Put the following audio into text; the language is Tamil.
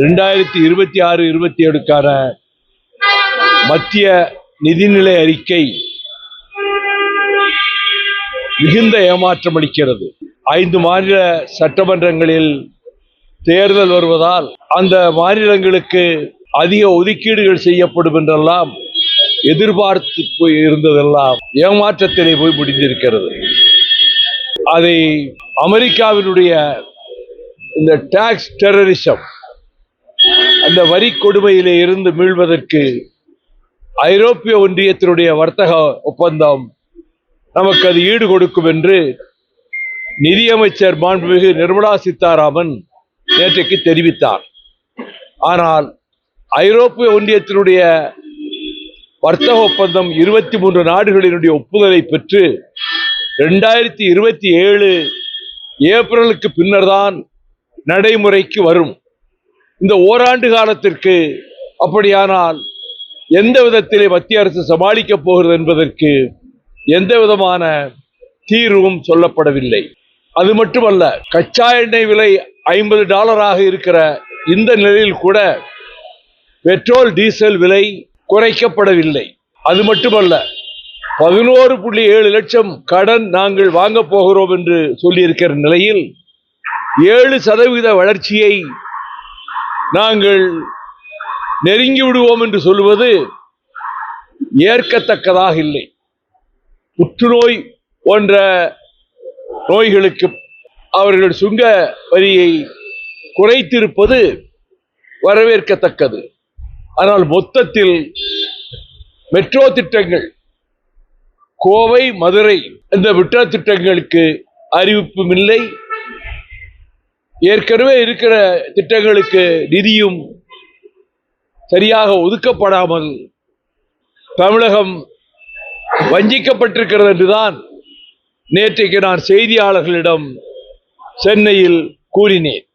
2026-27க்கான மத்திய நிதிநிலை அறிக்கை மிகுந்த ஏமாற்றம் அளிக்கிறது. 5 மாநில சட்டமன்றங்களில் தேர்தல் வருவதால் அந்த மாநிலங்களுக்கு அதிக ஒதுக்கீடுகள் செய்யப்படும் என்றெல்லாம் எதிர்பார்த்து போய் இருந்ததெல்லாம் ஏமாற்றத்திலே போய் முடிந்திருக்கிறது. அதை அமெரிக்காவினுடைய இந்த டாக்ஸ் டெரரிசம், அந்த வரி கொடுமையிலே இருந்து மீள்வதற்கு ஐரோப்பிய ஒன்றியத்தினுடைய வர்த்தக ஒப்பந்தம் நமக்கு அது ஈடு கொடுக்கும் என்று நிதியமைச்சர் மாண்புமிகு நிர்மலா சீதாராமன் நேற்றைக்கு தெரிவித்தார். ஆனால் ஐரோப்பிய ஒன்றியத்தினுடைய வர்த்தக ஒப்பந்தம் 23 நாடுகளினுடைய ஒப்புதலை பெற்று 2027 ஏப்ரலுக்கு பின்னர் தான் நடைமுறைக்கு வரும். இந்த ஓராண்டு காலத்திற்கு அப்படியானால் எந்த விதத்திலே மத்திய அரசு சமாளிக்கப் போகிறது என்பதற்கு எந்த விதமான தீர்வும் சொல்லப்படவில்லை. அது மட்டுமல்ல, கச்சா எண்ணெய் விலை $50 இருக்கிற இந்த நிலையில் கூட பெட்ரோல் டீசல் விலை குறைக்கப்படவில்லை. அது மட்டுமல்ல, 11.7 லட்சம் கடன் நாங்கள் வாங்க போகிறோம் என்று சொல்லியிருக்கிற நிலையில் 7% வளர்ச்சியை நாங்கள் நெருங்கி விடுவோம் என்று சொல்வது ஏற்கத்தக்கதாக இல்லை. புற்றுநோய் போன்ற நோய்களுக்கு அவர்கள் சுங்க வரியை குறைத்திருப்பது வரவேற்கத்தக்கது. ஆனால் மொத்தத்தில் மெட்ரோ திட்டங்கள், கோவை மதுரை இந்த மெட்ரோ திட்டங்களுக்கு அறிவிப்பும் இல்லை. ஏற்கனவே இருக்கிற திட்டங்களுக்கு நிதியும் சரியாக ஒதுக்கப்படாமல் தமிழகம் வஞ்சிக்கப்பட்டிருக்கிறது என்றுதான் நேற்றைக்கு நான் செய்தியாளர்களிடம் சென்னையில் கூறினேன்.